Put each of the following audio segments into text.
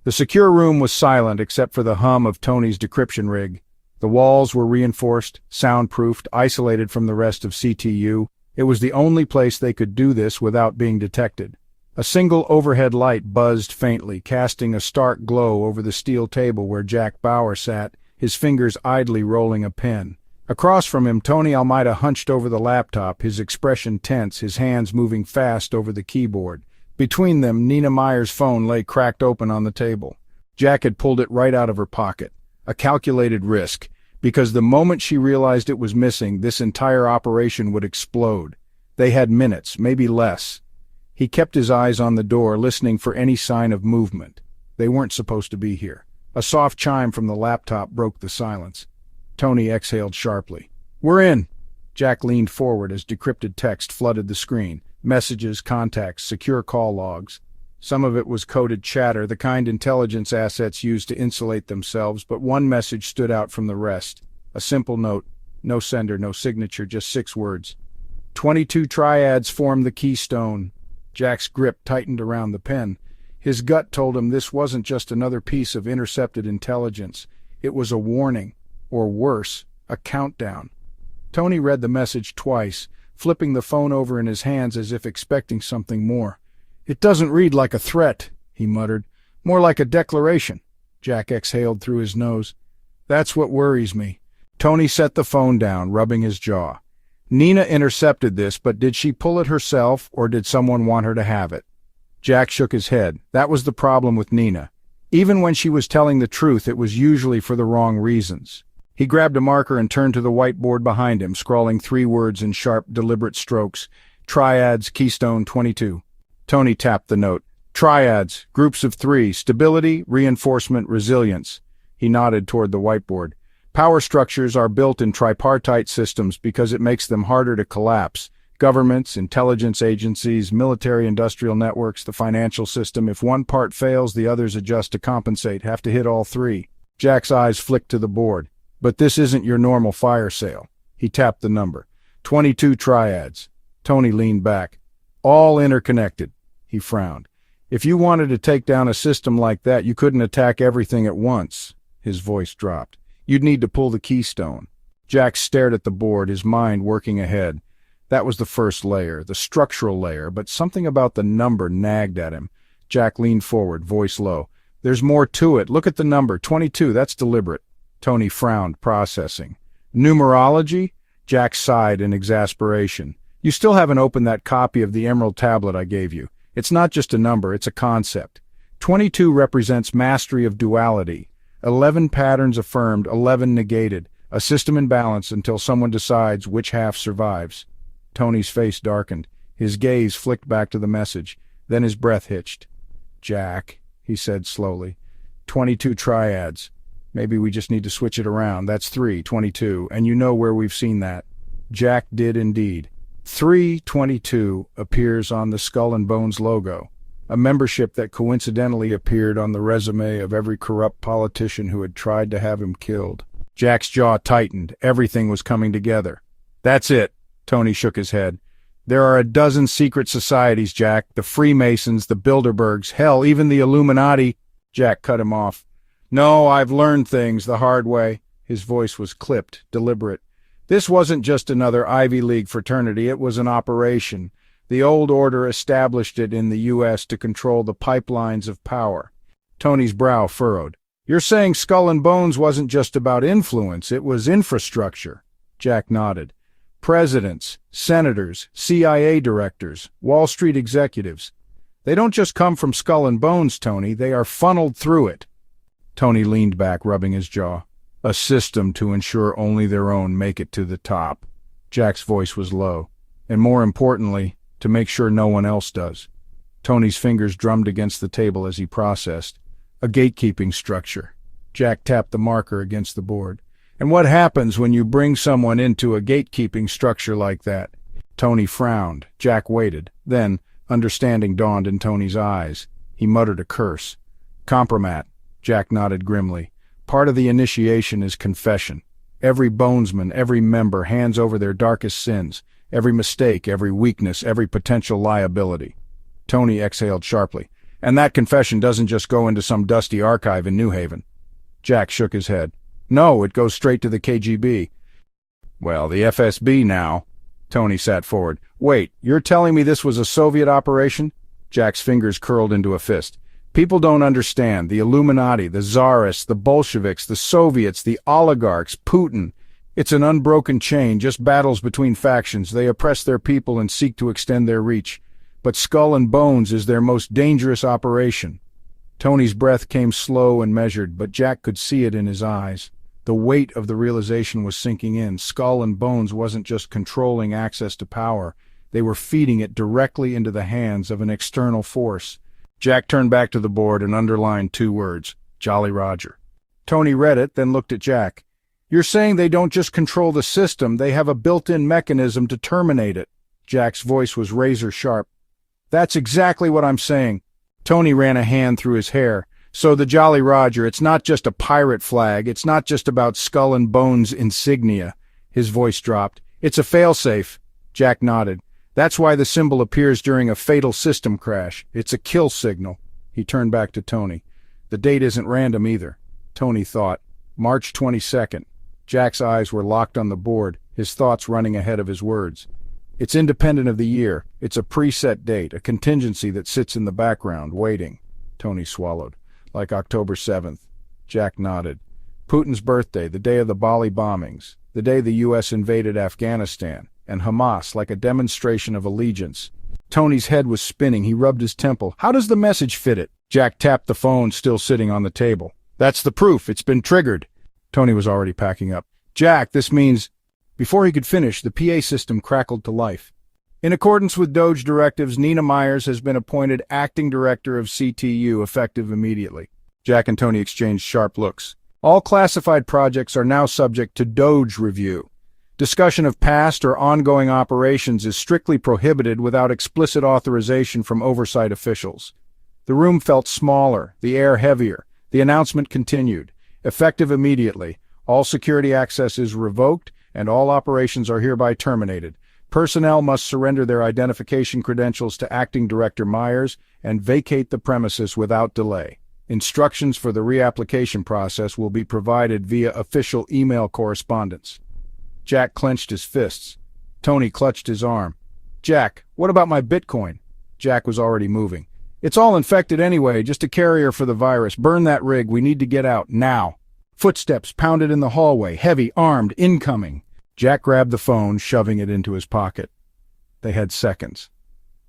The secure room was silent except for the hum of Tony's decryption rig. The walls were reinforced, soundproofed, isolated from the rest of CTU. It was the only place they could do this without being detected. A single overhead light buzzed faintly, casting a stark glow over the steel table where Jack Bauer sat, his fingers idly rolling a pen. Across from him, Tony Almeida hunched over the laptop, his expression tense, his hands moving fast over the keyboard. Between them, Nina Meyer's phone lay cracked open on the table. Jack had pulled it right out of her pocket. A calculated risk, because the moment she realized it was missing, this entire operation would explode. They had minutes, maybe less. He kept his eyes on the door, listening for any sign of movement. They weren't supposed to be here. A soft chime from the laptop broke the silence. Tony exhaled sharply. "We're in." Jack leaned forward as decrypted text flooded the screen. Messages, contacts, secure call logs. Some of it was coded chatter, the kind intelligence assets use to insulate themselves, but one message stood out from the rest. A simple note. No sender, no signature, just 6 words. 22 triads form the keystone. Jack's grip tightened around the pen. His gut told him this wasn't just another piece of intercepted intelligence. It was a warning, or worse, a countdown. Tony read the message twice, flipping the phone over in his hands as if expecting something more. "It doesn't read like a threat," he muttered. "More like a declaration." Jack exhaled through his nose. "That's what worries me." Tony set the phone down, rubbing his jaw. Nina intercepted this, but did she pull it herself, or did someone want her to have it? Jack shook his head. That was the problem with Nina. Even when she was telling the truth, it was usually for the wrong reasons. He grabbed a marker and turned to the whiteboard behind him, scrawling 3 words in sharp, deliberate strokes. Triads, Keystone 22. Tony tapped the note. Triads, groups of 3, stability, reinforcement, resilience. He nodded toward the whiteboard. Power structures are built in tripartite systems because it makes them harder to collapse. Governments, intelligence agencies, military-industrial networks, the financial system. If one part fails, the others adjust to compensate, have to hit all 3. Jack's eyes flicked to the board. But this isn't your normal fire sale. He tapped the number. 22 triads. Tony leaned back. All interconnected. He frowned. If you wanted to take down a system like that, you couldn't attack everything at once. His voice dropped. You'd need to pull the keystone. Jack stared at the board, his mind working ahead. That was the first layer, the structural layer, but something about the number nagged at him. Jack leaned forward, voice low. There's more to it. Look at the number. 22. That's deliberate. Tony frowned, processing. Numerology? Jack sighed in exasperation. You still haven't opened that copy of the Emerald Tablet I gave you. It's not just a number, it's a concept. 22 represents mastery of duality. 11 patterns affirmed, 11 negated. A system in balance until someone decides which half survives. Tony's face darkened. His gaze flicked back to the message. Then his breath hitched. Jack, he said slowly. 22 triads. Maybe we just need to switch it around. That's 3, 22, and you know where we've seen that. Jack did indeed. 322 appears on the Skull and Bones logo, a membership that coincidentally appeared on the resume of every corrupt politician who had tried to have him killed. Jack's jaw tightened. Everything was coming together. That's it. Tony shook his head. There are a dozen secret societies, Jack. The Freemasons, the Bilderbergs, hell, even the Illuminati. Jack cut him off. No, I've learned things the hard way. His voice was clipped, deliberate. This wasn't just another Ivy League fraternity, it was an operation. The old order established it in the U.S. to control the pipelines of power. Tony's brow furrowed. You're saying Skull and Bones wasn't just about influence, it was infrastructure. Jack nodded. Presidents, senators, CIA directors, Wall Street executives. They don't just come from Skull and Bones, Tony, they are funneled through it. Tony leaned back, rubbing his jaw. A system to ensure only their own make it to the top. Jack's voice was low. And more importantly, to make sure no one else does. Tony's fingers drummed against the table as he processed. A gatekeeping structure. Jack tapped the marker against the board. And what happens when you bring someone into a gatekeeping structure like that? Tony frowned. Jack waited. Then, understanding dawned in Tony's eyes. He muttered a curse. Compromat. Jack nodded grimly. Part of the initiation is confession. Every bonesman, every member hands over their darkest sins, every mistake, every weakness, every potential liability. Tony exhaled sharply. And that confession doesn't just go into some dusty archive in New Haven. Jack shook his head. No, it goes straight to the KGB. Well, the FSB now. Tony sat forward. Wait, you're telling me this was a Soviet operation? Jack's fingers curled into a fist. People don't understand. The Illuminati, the Tsarists, the Bolsheviks, the Soviets, the oligarchs, Putin. It's an unbroken chain, just battles between factions. They oppress their people and seek to extend their reach. But Skull and Bones is their most dangerous operation. Tony's breath came slow and measured, but Jack could see it in his eyes. The weight of the realization was sinking in. Skull and Bones wasn't just controlling access to power. They were feeding it directly into the hands of an external force. Jack turned back to the board and underlined 2 words, Jolly Roger. Tony read it, then looked at Jack. You're saying they don't just control the system, they have a built-in mechanism to terminate it. Jack's voice was razor-sharp. That's exactly what I'm saying. Tony ran a hand through his hair. So the Jolly Roger, it's not just a pirate flag, it's not just about Skull and Bones insignia. His voice dropped. It's a failsafe. Jack nodded. That's why the symbol appears during a fatal system crash. It's a kill signal. He turned back to Tony. The date isn't random either. Tony thought. March 22nd. Jack's eyes were locked on the board, his thoughts running ahead of his words. It's independent of the year. It's a preset date, a contingency that sits in the background, waiting. Tony swallowed. Like October 7th. Jack nodded. Putin's birthday, the day of the Bali bombings, the day the U.S. invaded Afghanistan, and Hamas, like a demonstration of allegiance. Tony's head was spinning. He rubbed his temple. How does the message fit it? Jack tapped the phone still sitting on the table. That's the proof. It's been triggered. Tony was already packing up. Jack, this means... Before he could finish, the PA system crackled to life. In accordance with Doge directives, Nina Myers has been appointed acting director of CTU, effective immediately. Jack and Tony exchanged sharp looks. All classified projects are now subject to Doge review. Discussion of past or ongoing operations is strictly prohibited without explicit authorization from oversight officials. The room felt smaller, the air heavier. The announcement continued. Effective immediately. All security access is revoked, and all operations are hereby terminated. Personnel must surrender their identification credentials to Acting Director Myers and vacate the premises without delay. Instructions for the reapplication process will be provided via official email correspondence. Jack clenched his fists. Tony clutched his arm. Jack, what about my Bitcoin? Jack was already moving. It's all infected anyway, just a carrier for the virus. Burn that rig. We need to get out, now. Footsteps pounded in the hallway, heavy, armed, incoming. Jack grabbed the phone, shoving it into his pocket. They had seconds.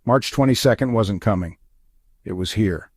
March 22nd wasn't coming. It was here.